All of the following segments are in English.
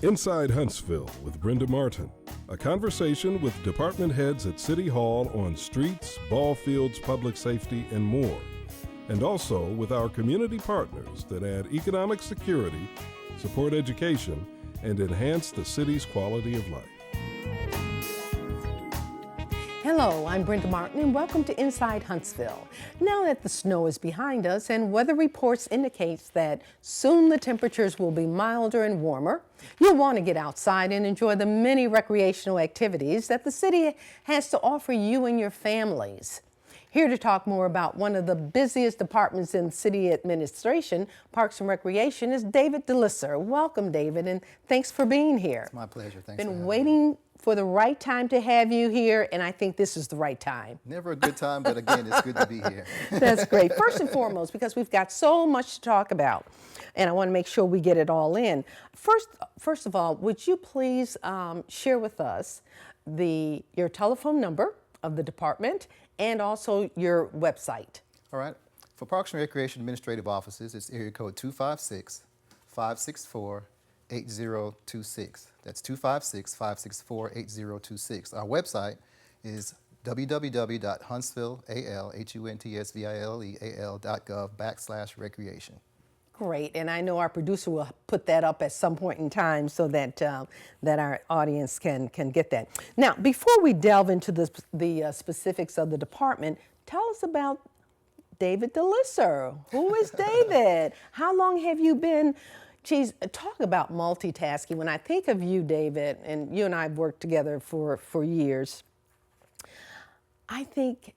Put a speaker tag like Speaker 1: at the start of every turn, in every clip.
Speaker 1: Inside Huntsville with Brenda Martin, a conversation with department heads at City Hall on streets, ball fields, public safety, and more. And also with our community partners that add economic security, support education, and enhance the city's quality of life.
Speaker 2: Hello, I'm Brenda Martin and welcome to Inside Huntsville. Now that the snow is behind us and weather reports indicates that soon the temperatures will be milder and warmer, you'll want to get outside and enjoy the many recreational activities that the city has to offer you and your families. Here to talk more about one of the busiest departments in city administration, Parks and Recreation, is David Delisser. Welcome, David, and thanks for being here.
Speaker 3: It's my pleasure. Thanks.
Speaker 2: Been waiting for the right time to have you here, and I think this is the right time.
Speaker 3: Never a good time, but again, it's good to be here.
Speaker 2: That's great. First and foremost, because we've got so much to talk about, and I want to make sure we get it all in. First of all, would you please share with us your telephone number of the department and also your website?
Speaker 3: All right. For Parks and Recreation Administrative Offices, it's area code 256-564-8026. That's 256-564-8026. Our website is www.huntsville.gov/recreation.
Speaker 2: Great, and I know our producer will put that up at some point in time so that that our audience can get that. Now, before we delve into the specifics of the department, tell us about David Delisser. Who is David? How long have you been? Geez, talk about multitasking. When I think of you, David, and you and I have worked together for years, I think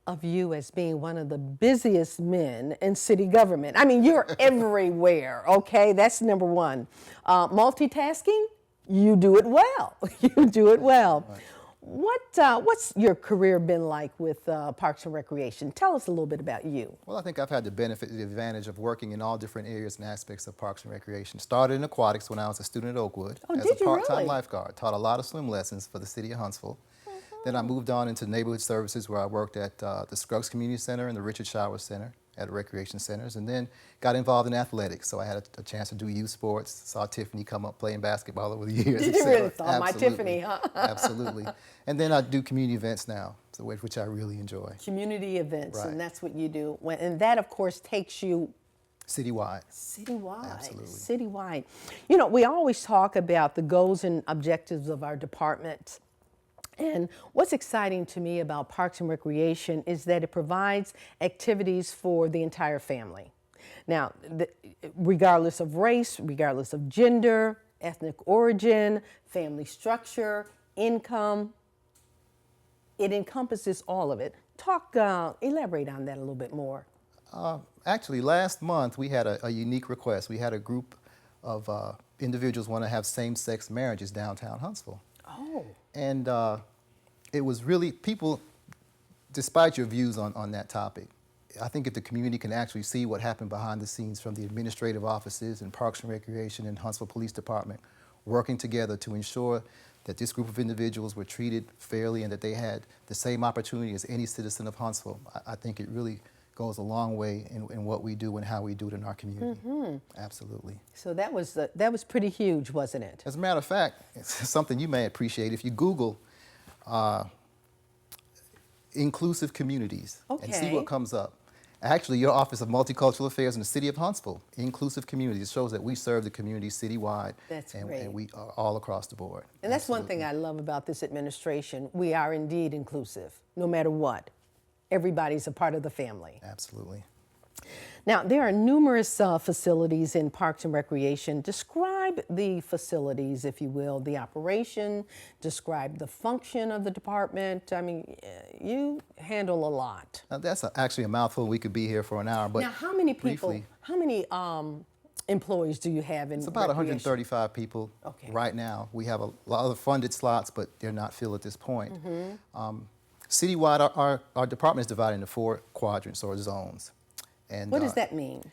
Speaker 2: of you as being one of the busiest men in city government. I mean, you're everywhere, okay? That's number one. Multitasking, you do it well. You do it well. Right. What's your career been like with Parks and Recreation? Tell us a little bit about you.
Speaker 3: Well, I think I've had the benefit, the advantage of working in all different areas and aspects of Parks and Recreation. Started in aquatics when I was a student at Oakwood as a part-time lifeguard. Taught a lot of swim lessons for the city of Huntsville. Then I moved on into neighborhood services where I worked at the Scruggs Community Center and the Richard Shower Center at recreation centers, and then got involved in athletics. So I had a chance to do youth sports, saw Tiffany come up playing basketball over the years.
Speaker 2: Did you really saw my Tiffany, huh?
Speaker 3: Absolutely. And then I do community events now, so which I really enjoy.
Speaker 2: Community events,
Speaker 3: right.
Speaker 2: And that's what you do. And that, of course, takes you
Speaker 3: citywide.
Speaker 2: Citywide.
Speaker 3: Absolutely.
Speaker 2: Citywide. You know, we always talk about the goals and objectives of our department. And what's exciting to me about Parks and Recreation is that it provides activities for the entire family. Now, regardless of race, regardless of gender, ethnic origin, family structure, income, it encompasses all of it. Elaborate on that a little bit more.
Speaker 3: Actually, last month we had a unique request. We had a group of individuals want to have same-sex marriages downtown Huntsville.
Speaker 2: Oh.
Speaker 3: And it was really, people, despite your views on that topic, I think if the community can actually see what happened behind the scenes from the administrative offices and Parks and Recreation and Huntsville Police Department working together to ensure that this group of individuals were treated fairly and that they had the same opportunity as any citizen of Huntsville, I think it really goes a long way in what we do and how we do it in our community. Mm-hmm. Absolutely.
Speaker 2: So that was pretty huge, wasn't it?
Speaker 3: As a matter of fact, it's something you may appreciate. If you Google inclusive communities and see what comes up. Actually, your Office of Multicultural Affairs in the City of Huntsville, inclusive communities, shows that we serve the community citywide.
Speaker 2: That's
Speaker 3: and,
Speaker 2: great.
Speaker 3: And we are all across the board.
Speaker 2: And that's one thing I love about this administration. We are indeed inclusive, no matter what. Everybody's a part of the family.
Speaker 3: Absolutely.
Speaker 2: Now, there are numerous facilities in Parks and Recreation. Describe the facilities, if you will, the operation, describe the function of the department. I mean, you handle a lot.
Speaker 3: Now, that's actually a mouthful. We could be here for an hour, but
Speaker 2: now, how many people,
Speaker 3: briefly,
Speaker 2: how many employees do you have in
Speaker 3: It's about
Speaker 2: recreation?
Speaker 3: 135 people right now. We have a lot of funded slots, but they're not filled at this point. Mm-hmm. Citywide, our department is divided into 4 quadrants or zones. And,
Speaker 2: what does that mean?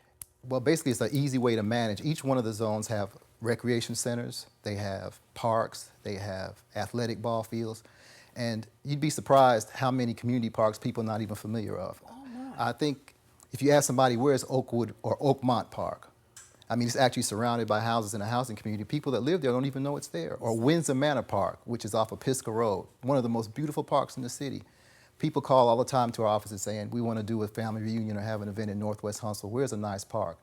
Speaker 3: Well, basically, it's an easy way to manage. Each one of the zones have recreation centers, they have parks, they have athletic ball fields, and you'd be surprised how many community parks people are not even familiar of.
Speaker 2: Oh, my.
Speaker 3: I think if you ask somebody, where's Oakwood or Oakmont Park? I mean, it's actually surrounded by houses in a housing community. People that live there don't even know it's there. Or Windsor Manor Park, which is off of Pisgah Road, one of the most beautiful parks in the city. People call all the time to our offices saying, we want to do a family reunion or have an event in Northwest Huntsville. Where's a nice park?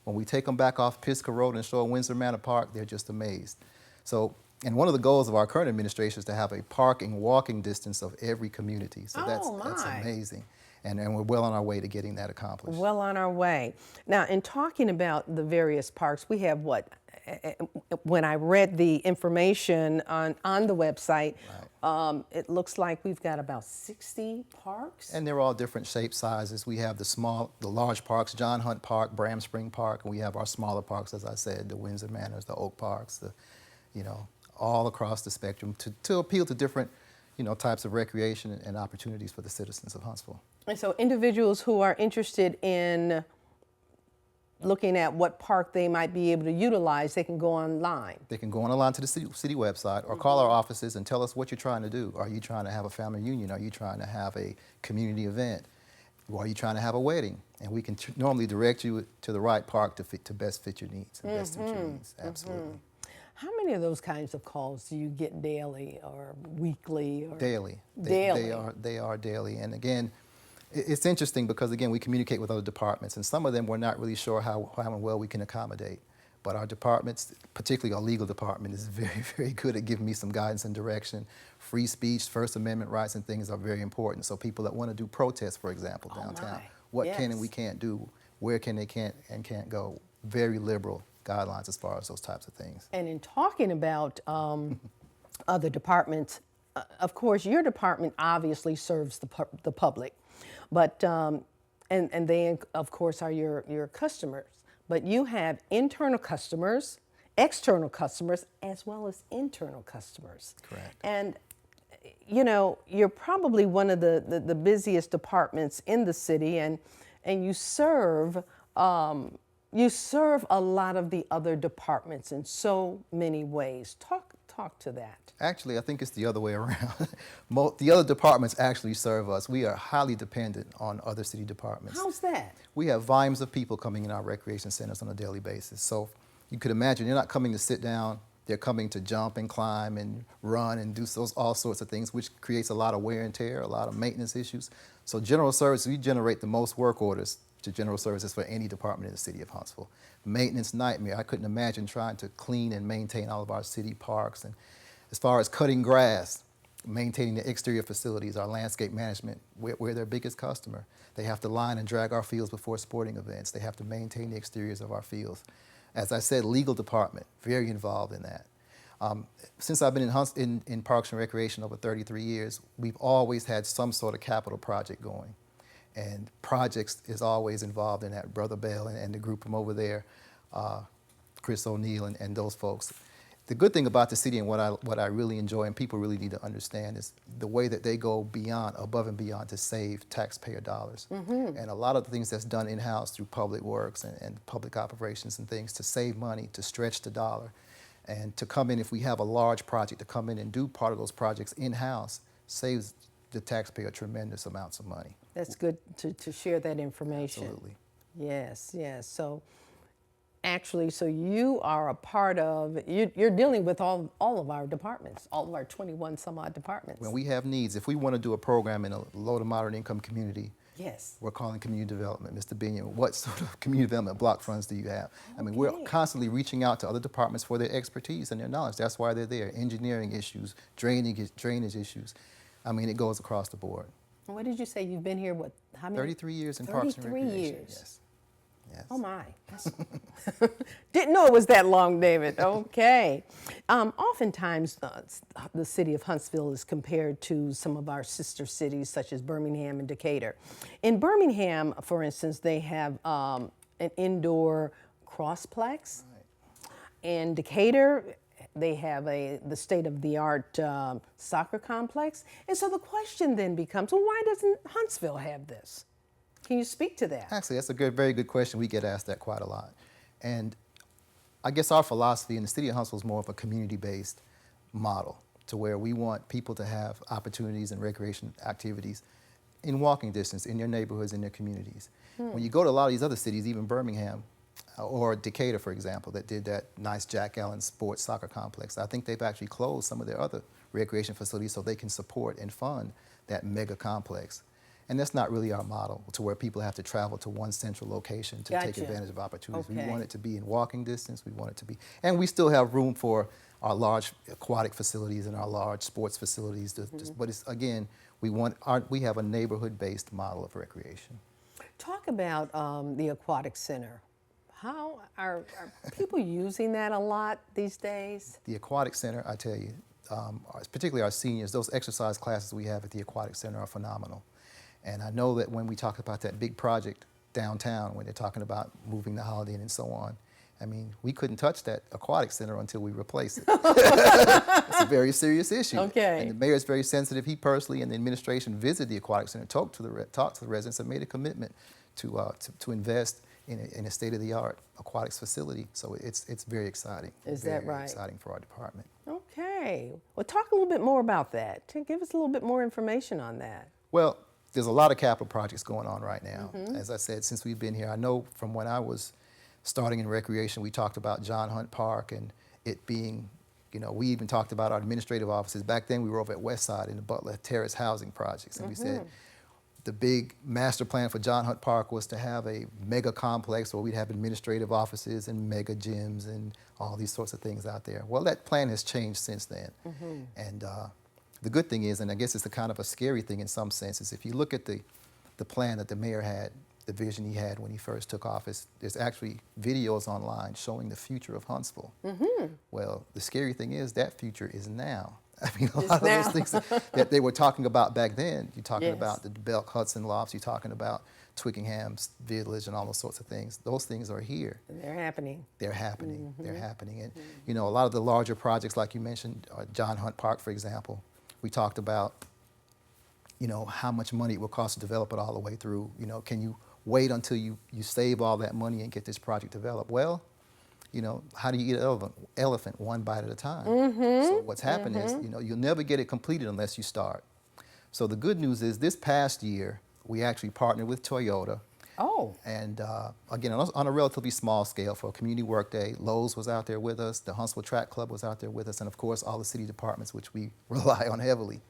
Speaker 3: When we take them back off Pisgah Road and show Windsor Manor Park, they're just amazed. So, and one of the goals of our current administration is to have a park and walking distance of every community. So that's amazing. And we're well on our way to getting that accomplished.
Speaker 2: Well on our way. Now, in talking about the various parks, we have what? When I read the information on the website, it looks like we've got about 60 parks.
Speaker 3: And they're all different shapes, sizes. We have the large parks, John Hunt Park, Bram Spring Park, and we have our smaller parks, as I said, the Windsor Manors, the Oak Parks, all across the spectrum to appeal to different, types of recreation and opportunities for the citizens of Huntsville. And
Speaker 2: so individuals who are interested in looking at what park they might be able to utilize, they can go online. They can go online
Speaker 3: to the city website or call our offices and tell us what you're trying to do. Are you trying to have a family reunion? Are you trying to have a community event? Or are you trying to have a wedding? And we can normally direct you to the right park to best fit your needs and best fit your needs. Absolutely.
Speaker 2: How many of those kinds of calls do you get daily or weekly? Or
Speaker 3: daily.
Speaker 2: Daily.
Speaker 3: They are daily. And again, it's interesting because, again, we communicate with other departments, and some of them we're not really sure how well we can accommodate. But our departments, particularly our legal department, is very, very good at giving me some guidance and direction. Free speech, First Amendment rights and things are very important. So people that want to do protests, for example, downtown, what can and we can't do, where can they can't go, very liberal guidelines as far as those types of things.
Speaker 2: And in talking about other departments, of course, your department obviously serves the public. But, and they, of course, are your customers. But you have internal customers, external customers, as well as internal customers.
Speaker 3: Correct.
Speaker 2: And, you're probably one of the busiest departments in the city, and you serve a lot of the other departments in so many ways. Talk to that.
Speaker 3: Actually, I think it's the other way around. The other departments actually serve us. We are highly dependent on other city departments.
Speaker 2: How's that?
Speaker 3: We have volumes of people coming in our recreation centers on a daily basis. So you could imagine they're not coming to sit down. They're coming to jump and climb and run and do all sorts of things, which creates a lot of wear and tear, a lot of maintenance issues. So general service, we generate the most work orders to general services for any department in the city of Huntsville. Maintenance nightmare. I couldn't imagine trying to clean and maintain all of our city parks. And as far as cutting grass, maintaining the exterior facilities, our landscape management, we're their biggest customer. They have to line and drag our fields before sporting events. They have to maintain the exteriors of our fields. As I said, legal department, very involved in that. Since I've been in Parks and Recreation over 33 years, we've always had some sort of capital project going. And projects is always involved in that. Brother Bell and the group from over there, Chris O'Neill and those folks. The good thing about the city and what I really enjoy and people really need to understand is the way that they go above and beyond to save taxpayer dollars. Mm-hmm. And a lot of the things that's done in-house through public works and public operations and things to save money, to stretch the dollar, and to come in, if we have a large project, to come in and do part of those projects in-house saves the taxpayer tremendous amounts of money.
Speaker 2: That's good to share that information.
Speaker 3: Absolutely.
Speaker 2: Yes. So actually, so you are a part of, you're dealing with all of our departments, all of our 21 some odd departments.
Speaker 3: When we have needs, if we want to do a program in a low to moderate income community,
Speaker 2: yes,
Speaker 3: we're calling community development. Mr. Binion, what sort of community development block funds do you have? Okay. I mean, we're constantly reaching out to other departments for their expertise and their knowledge. That's why they're there. Engineering issues, drainage issues. I mean, it goes across the board.
Speaker 2: What did you say? You've been here, how many?
Speaker 3: 33 years in Parks and Recreation.
Speaker 2: 33 years.
Speaker 3: Yes.
Speaker 2: Oh my. Didn't know it was that long, David. Okay. Oftentimes, the city of Huntsville is compared to some of our sister cities, such as Birmingham and Decatur. In Birmingham, for instance, they have an indoor crossplex. Right. In Decatur, they have the state-of-the-art soccer complex. And so the question then becomes, well, why doesn't Huntsville have this? Can you speak to that?
Speaker 3: Actually, that's a very good question. We get asked that quite a lot. And I guess our philosophy in the city of Huntsville is more of a community-based model, to where we want people to have opportunities and recreation activities in walking distance in their neighborhoods, in their communities. When you go to a lot of these other cities, even Birmingham, or Decatur, for example, that did that nice Jack Allen sports soccer complex. I think they've actually closed some of their other recreation facilities so they can support and fund that mega complex. And that's not really our model, to where people have to travel to one central location to take advantage of opportunities.
Speaker 2: Okay.
Speaker 3: We want it to be in walking distance. We want it to be, and we still have room for our large aquatic facilities and our large sports facilities. But it's, again, we have a neighborhood-based model of recreation.
Speaker 2: Talk about the aquatic center. How are people using that a lot these days?
Speaker 3: The aquatic center, I tell you, particularly our seniors, those exercise classes we have at the aquatic center are phenomenal. And I know that when we talk about that big project downtown, when they're talking about moving the Holiday Inn and so on, I mean, we couldn't touch that aquatic center until we replace it. It's a very serious issue.
Speaker 2: Okay.
Speaker 3: And the mayor is very sensitive. He personally and the administration visited the aquatic center, talked to the residents, and made a commitment to invest in a state-of-the-art aquatics facility. So it's very exciting.
Speaker 2: Is
Speaker 3: very,
Speaker 2: that right?
Speaker 3: Very exciting for our department.
Speaker 2: Okay. Well, talk a little bit more about that. Give us a little bit more information on that.
Speaker 3: Well, there's a lot of capital projects going on right now. As I said, since we've been here, I know from when I was starting in recreation, we talked about John Hunt Park and it being, we even talked about our administrative offices. Back then we were over at Westside in the Butler Terrace housing projects, and we said the big master plan for John Hunt Park was to have a mega complex where we'd have administrative offices and mega gyms and all these sorts of things out there. Well, that plan has changed since then. And the good thing is, and I guess it's a kind of a scary thing in some senses, if you look at the plan that the mayor had, the vision he had when he first took office, there's actually videos online showing the future of Huntsville. Well, the scary thing is that future is now. I mean, a lot of those things that they were talking about back then, you're talking about the Belk Hudson Lofts, you're talking about Twickenham's Village and all those sorts of things. Those things are here.
Speaker 2: And they're happening.
Speaker 3: They're happening. They're happening. And, a lot of the larger projects, like you mentioned, John Hunt Park, for example, we talked about, how much money it will cost to develop it all the way through. Can you wait until you save all that money and get this project developed? Well, how do you eat an elephant one bite at a time? So what's happened is, you'll never get it completed unless you start. So the good news is this past year, we actually partnered with Toyota.
Speaker 2: Oh.
Speaker 3: And again, on a relatively small scale for a community work day, Lowe's was out there with us, the Huntsville Track Club was out there with us, and of course all the city departments, which we rely on heavily.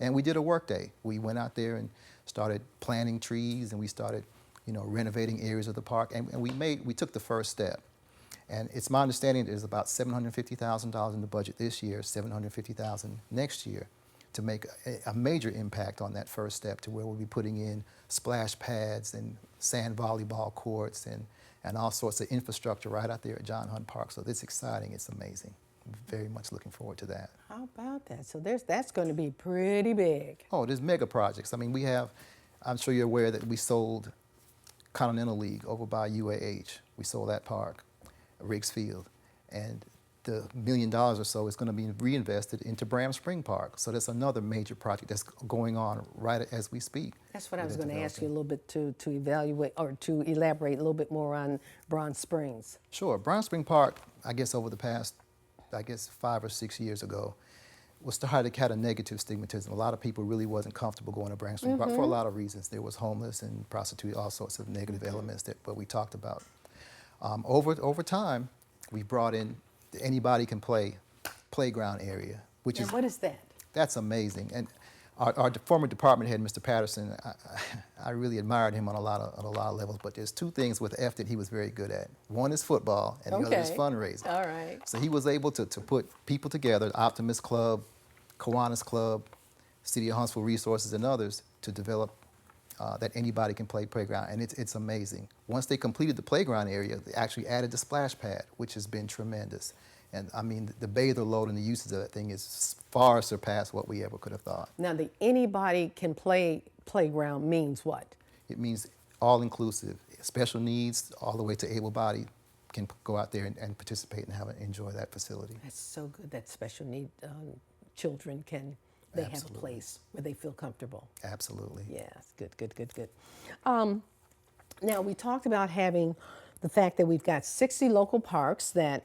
Speaker 3: And we did a work day. We went out there and started planting trees, and we started, renovating areas of the park, and we took the first step. And it's my understanding there's about $750,000 in the budget this year, $750,000 next year, to make a major impact on that first step, to where we'll be putting in splash pads and sand volleyball courts and all sorts of infrastructure right out there at John Hunt Park. So it's exciting, it's amazing. I'm very much looking forward to that.
Speaker 2: How about that? So that's going to be pretty big.
Speaker 3: Oh, there's mega projects. I mean, we have, I'm sure you're aware that we sold Continental League over by UAH. We sold that park, Riggs Field. And the $1 million or so is going to be reinvested into Bram Spring Park. So that's another major project that's going on right as we speak.
Speaker 2: That's what I was going to ask you a little bit to evaluate or to elaborate a little bit more on Bronze Springs.
Speaker 3: Sure. Bram Spring Park, I guess over the past, 5 or 6 years ago, was started to had a negative stigmatism. A lot of people really wasn't comfortable going to Bram Spring Park for a lot of reasons. There was homeless and prostitute, all sorts of negative elements that we talked about. Over time, we brought in the anybody can play playground area, which
Speaker 2: And what is that?
Speaker 3: That's amazing. And our former department head, Mr. Patterson, I really admired him on a lot of levels. But there's two things with F that he was very good at. One is football, and the other is fundraising.
Speaker 2: All right.
Speaker 3: So he was able to put people together, Optimist Club, Kiwanis Club, City of Huntsville Resources, and others to develop that anybody can play playground, and it's amazing. Once they completed the playground area, they actually added the splash pad, which has been tremendous. And I mean, the bather load and the uses of that thing is far surpassed what we ever could have thought.
Speaker 2: Now, the anybody can play playground means what?
Speaker 3: It means all-inclusive. Special needs, all the way to able-bodied, can go out there and participate and enjoy that facility.
Speaker 2: That's so good that special need children can, they have a place where they feel comfortable.
Speaker 3: Absolutely.
Speaker 2: Yes, good. Now, we talked about having the fact that we've got 60 local parks that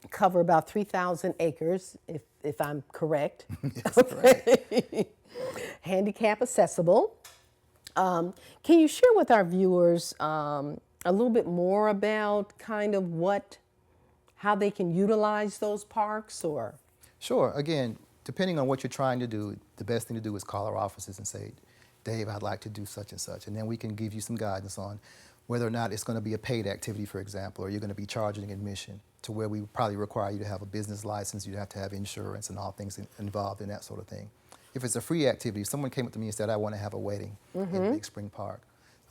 Speaker 2: cover about 3,000 acres, if I'm correct.
Speaker 3: Yes, correct.
Speaker 2: Handicap accessible. Can you share with our viewers a little bit more about kind of how they can utilize those parks, or?
Speaker 3: Sure. Again, depending on what you're trying to do, the best thing to do is call our offices and say, Dave, I'd like to do such and such. And then we can give you some guidance on whether or not it's going to be a paid activity, for example, or you're going to be charging admission, to where we probably require you to have a business license, you'd have to have insurance and all things involved in that sort of thing. If it's a free activity, if someone came up to me and said, I want to have a wedding in Big Spring Park,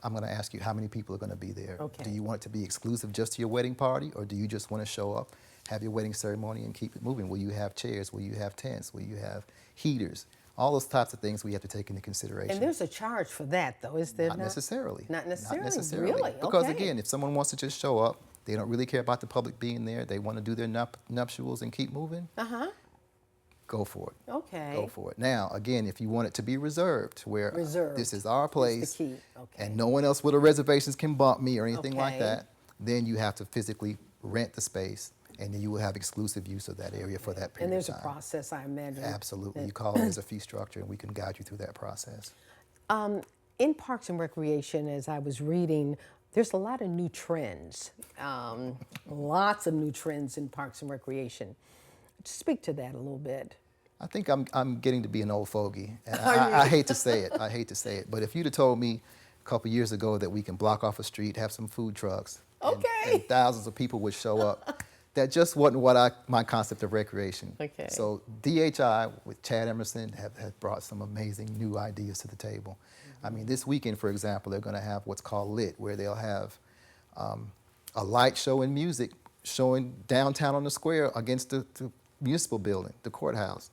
Speaker 3: I'm going to ask you how many people are going to be there.
Speaker 2: Okay.
Speaker 3: Do you want it to be exclusive just to your wedding party, or do you just want to show up, have your wedding ceremony, and keep it moving? Will you have chairs? Will you have tents? Will you have heaters? All those types of things we have to take into consideration.
Speaker 2: And there's a charge for that, though, is there not?
Speaker 3: Not necessarily.
Speaker 2: Not necessarily?
Speaker 3: Not necessarily.
Speaker 2: Really?
Speaker 3: Because
Speaker 2: Okay.
Speaker 3: again, if someone wants to just show up, they don't really care about the public being there, they want to do their nuptials and keep moving, go for it.
Speaker 2: Okay.
Speaker 3: Go for it. Now, again, if you want it to be reserved, where
Speaker 2: Reserved.
Speaker 3: this is our place,
Speaker 2: key. Okay.
Speaker 3: and no one else with the reservations can bump me or anything like
Speaker 2: Okay.
Speaker 3: that, then you have to physically rent the space, and then you will have exclusive use of that area for that period
Speaker 2: And there's
Speaker 3: of
Speaker 2: a
Speaker 3: time.
Speaker 2: process, I imagine.
Speaker 3: Absolutely. You call it as a fee structure, and we can guide you through that process.
Speaker 2: In Parks and Recreation, as I was reading, there's a lot of new trends, lots of new trends in Parks and Recreation. Speak to that a little bit.
Speaker 3: I think I'm getting to be an old fogey, and I hate to say it. I hate to say it, but if you'd have told me a couple years ago that we can block off a street, have some food trucks, and thousands of people would show up, that just wasn't my concept of recreation.
Speaker 2: Okay.
Speaker 3: So DHI with Chad Emerson have brought some amazing new ideas to the table. I mean, this weekend, for example, they're going to have what's called Lit, where they'll have a light show and music showing downtown on the square against the municipal building, the courthouse.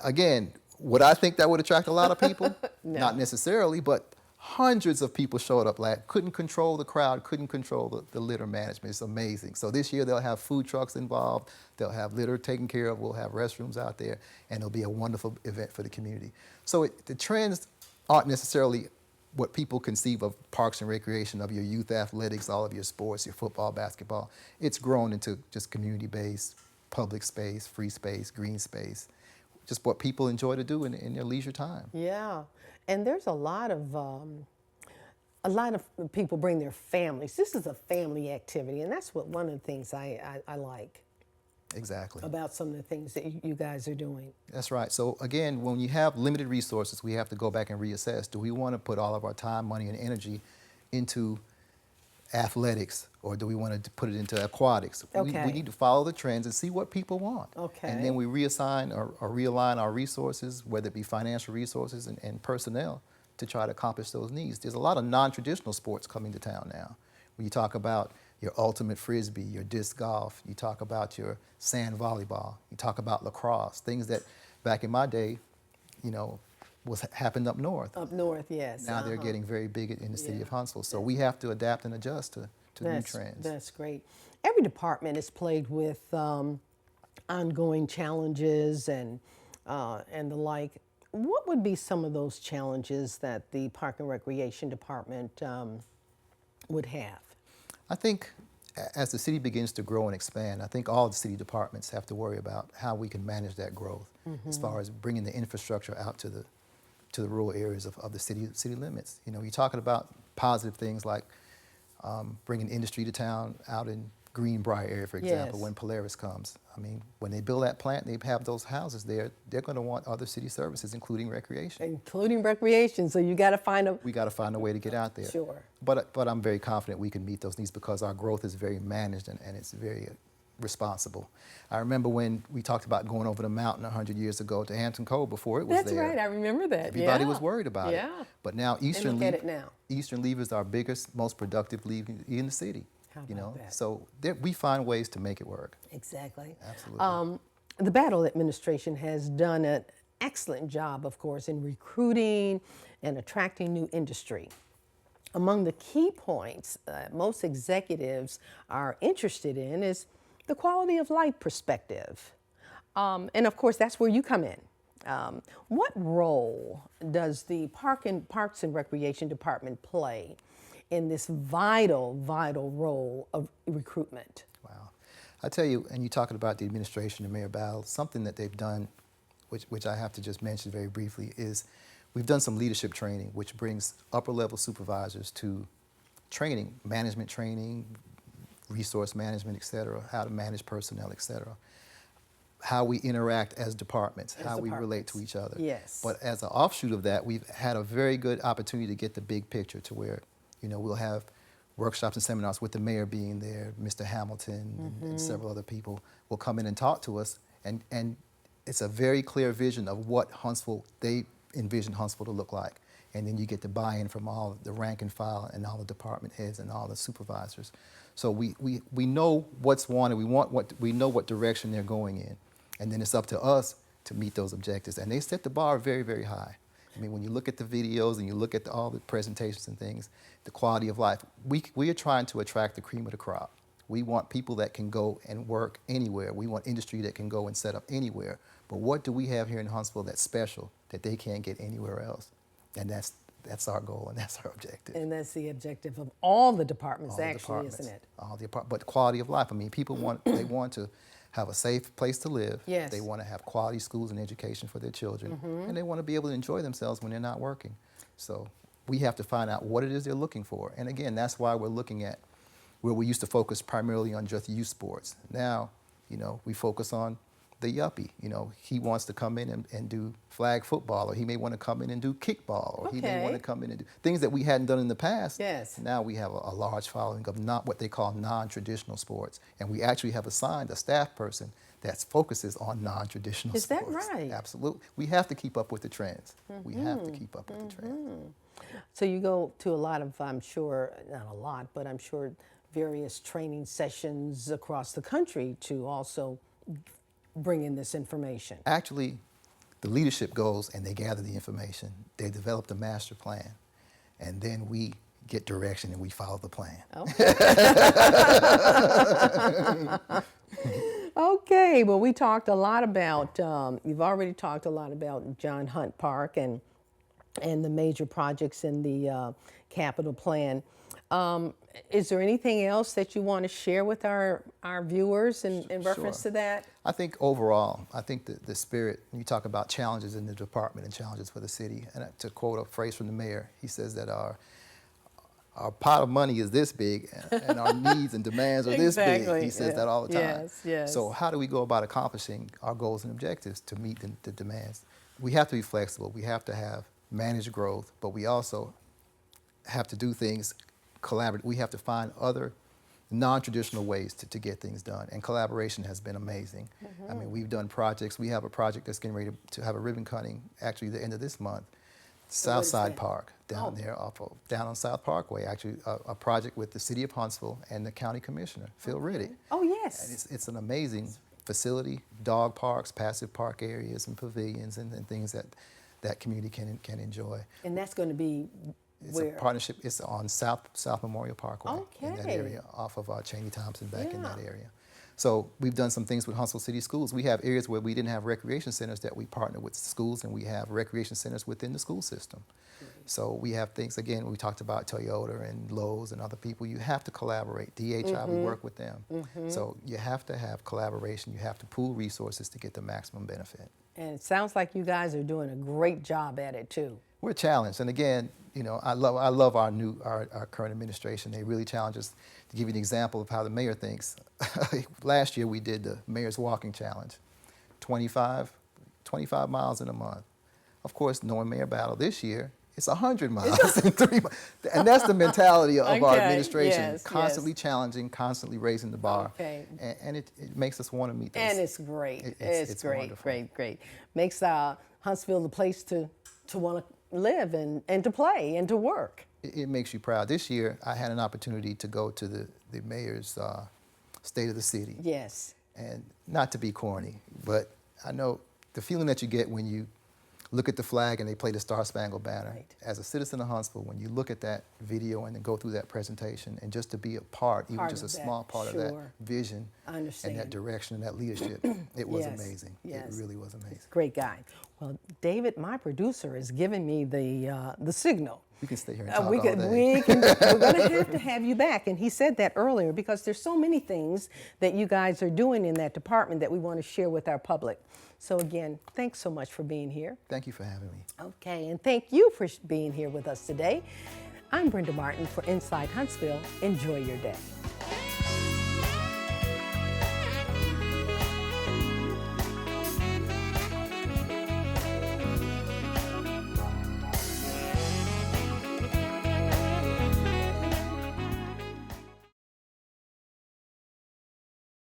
Speaker 3: Again, would I think that would attract a lot of people?
Speaker 2: No.
Speaker 3: Not necessarily, but hundreds of people showed up. Couldn't control the crowd, couldn't control the litter management. It's amazing. So this year they'll have food trucks involved, they'll have litter taken care of, we'll have restrooms out there, and it'll be a wonderful event for the community. So the trends aren't necessarily what people conceive of Parks and Recreation, of your youth athletics, all of your sports, your football, basketball. It's grown into just community-based, public space, free space, green space, just what people enjoy to do in their leisure time.
Speaker 2: Yeah, and there's a lot of people bring their families. This is a family activity, and that's one of the things I like
Speaker 3: Exactly.
Speaker 2: about some of the things that you guys are doing.
Speaker 3: That's right. So again, when you have limited resources, we have to go back and reassess. Do we want to put all of our time, money, and energy into athletics, or do we want to put it into aquatics?
Speaker 2: Okay.
Speaker 3: We need to follow the trends and see what people want.
Speaker 2: Okay.
Speaker 3: And then we reassign or realign our resources, whether it be financial resources and personnel, to try to accomplish those needs. There's a lot of non-traditional sports coming to town now. When you talk about your ultimate frisbee, your disc golf, you talk about your sand volleyball, you talk about lacrosse, things that back in my day, happened up north.
Speaker 2: Up north, yes.
Speaker 3: Now they're getting very big in the city of Huntsville. So we have to adapt and adjust to new trends.
Speaker 2: That's great. Every department is plagued with ongoing challenges and the like. What would be some of those challenges that the Park and Recreation Department would have?
Speaker 3: I think as the city begins to grow and expand, I think all the city departments have to worry about how we can manage that growth as far as bringing the infrastructure out to the rural areas of the city limits. You're talking about positive things like bringing industry to town out in Greenbrier area, for example,
Speaker 2: Yes.
Speaker 3: when Polaris comes. I mean, when they build that plant, they have those houses there, they're going to want other city services, including recreation.
Speaker 2: Including recreation, so you got to find a...
Speaker 3: We got to find a way to get out there.
Speaker 2: Sure.
Speaker 3: But I'm very confident we can meet those needs because our growth is very managed and it's very responsible. I remember when we talked about going over the mountain 100 years ago to Hampton Cove before it was
Speaker 2: That's
Speaker 3: there.
Speaker 2: right, I remember that.
Speaker 3: Everybody
Speaker 2: yeah.
Speaker 3: was worried about
Speaker 2: Yeah.
Speaker 3: it. But now Eastern
Speaker 2: look at it now.
Speaker 3: Eastern Leave is our biggest, most productive leave in the city.
Speaker 2: How about that?
Speaker 3: So we find ways to make it work.
Speaker 2: Exactly.
Speaker 3: Absolutely.
Speaker 2: The Battle Administration has done an excellent job, of course, in recruiting and attracting new industry. Among the key points most executives are interested in is the quality of life perspective. And of course, that's where you come in. What role does the Parks and Recreation Department play in this vital role of recruitment?
Speaker 3: Wow. I tell you, and you're talking about the administration and Mayor Battle, something that they've done, which I have to just mention very briefly, is we've done some leadership training, which brings upper level supervisors to training, management training, resource management, et cetera, how to manage personnel, et cetera, how we interact as departments, how we relate to each other.
Speaker 2: Yes.
Speaker 3: But as an offshoot of that, we've had a very good opportunity to get the big picture to where, we'll have workshops and seminars with the mayor being there, Mr. Hamilton, and several other people will come in and talk to us, and it's a very clear vision of what they envision Huntsville to look like. And then you get the buy-in from all the rank and file and all the department heads and all the supervisors. So we know what's wanted, we know what direction they're going in. And then it's up to us to meet those objectives. And they set the bar very, very high. I mean, when you look at the videos and you look at all the presentations and things, the quality of life, we are trying to attract the cream of the crop. We want people that can go and work anywhere. We want industry that can go and set up anywhere. But what do we have here in Huntsville that's special that they can't get anywhere else? And that's our goal and that's our objective.
Speaker 2: And that's the objective of all the departments,
Speaker 3: All the
Speaker 2: actually,
Speaker 3: departments,
Speaker 2: isn't it?
Speaker 3: But quality of life. I mean, people want to have a safe place to live.
Speaker 2: Yes.
Speaker 3: They want to have quality schools and education for their children. And they want to be able to enjoy themselves when they're not working. So we have to find out what it is they're looking for. And again, that's why we're looking at where we used to focus primarily on just youth sports. Now, we focus on the yuppie. He wants to come in and do flag football, or he may want to come in and do kickball, or he may want to come in and do things that we hadn't done in the past.
Speaker 2: Yes.
Speaker 3: Now we have a large following of not what they call non-traditional sports. And we actually have assigned a staff person that focuses on non-traditional sports.
Speaker 2: Is that right?
Speaker 3: Absolutely. We have to keep up with the trends. We have to keep up with the trends.
Speaker 2: So you go to a lot of, I'm sure, not a lot, but I'm sure various training sessions across the country to also bring in this information.
Speaker 3: Actually, the leadership goes and they gather the information. They develop the master plan. And then we get direction and we follow the plan.
Speaker 2: Okay. Okay, well, we talked a lot about, you've already talked a lot about John Hunt Park and the major projects in the capital plan. Is there anything else that you want to share with our viewers in reference to that?
Speaker 3: I think overall, the spirit, when you talk about challenges in the department and challenges for the city, and to quote a phrase from the mayor, he says that our pot of money is this big and our needs and demands are this big. He says that all the time.
Speaker 2: Yes, yes.
Speaker 3: So how do we go about accomplishing our goals and objectives to meet the demands? We have to be flexible. We have to have managed growth, but we also have to do things collaborate. We have to find other non-traditional ways to get things done, and collaboration has been amazing. I mean, we've done projects. We have a project that's getting ready to have a ribbon cutting, actually the end of this month. Southside Park, down there, down on South Parkway, actually a project with the City of Huntsville and the County Commissioner, Phil Riddick.
Speaker 2: Oh, yes.
Speaker 3: And it's an amazing facility, dog parks, passive park areas, and pavilions, and things that community can enjoy.
Speaker 2: And that's going to be
Speaker 3: It's a partnership. It's on South Memorial Parkway in that
Speaker 2: Okay.
Speaker 3: area, off of Cheney Thompson back in that area. So we've done some things with Huntsville City Schools. We have areas where we didn't have recreation centers that we partner with schools, and we have recreation centers within the school system. So we have things, again, we talked about Toyota and Lowe's and other people. You have to collaborate. DHI, we work with them. So you have to have collaboration. You have to pool resources to get the maximum benefit.
Speaker 2: And it sounds like you guys are doing a great job at it, too.
Speaker 3: We're challenged, and again, I love our current administration. They really challenge us. To give you an example of how the mayor thinks, last year we did the Mayor's Walking Challenge, 25 miles in a month. Of course, knowing Mayor Battle this year, it's 100 miles in 3 months, and that's the mentality of our administration.
Speaker 2: Yes,
Speaker 3: constantly challenging, constantly raising the bar,
Speaker 2: Okay.
Speaker 3: and it makes us want to meet those.
Speaker 2: And it's great. It's great,
Speaker 3: wonderful.
Speaker 2: great. Makes Huntsville the place to want to live and to play and to work.
Speaker 3: It makes you proud. This year, I had an opportunity to go to the mayor's State of the City.
Speaker 2: Yes.
Speaker 3: And not to be corny, but I know the feeling that you get when you look at the flag and they play the Star Spangled Banner.
Speaker 2: Right.
Speaker 3: As a citizen of Huntsville, when you look at that video and then go through that presentation, and just to be a part, even just a small part of that vision and that direction and that leadership, it was amazing.
Speaker 2: Yes.
Speaker 3: It really was amazing.
Speaker 2: Great guy. Well, David, my producer, is giving me the signal.
Speaker 3: We can stay here and talk all day.
Speaker 2: We're going to have you back. And he said that earlier because there's so many things that you guys are doing in that department that we want to share with our public. So again, thanks so much for being here.
Speaker 3: Thank you for having me.
Speaker 2: Okay, and thank you for being here with us today. I'm Brenda Martin for Inside Huntsville. Enjoy your day.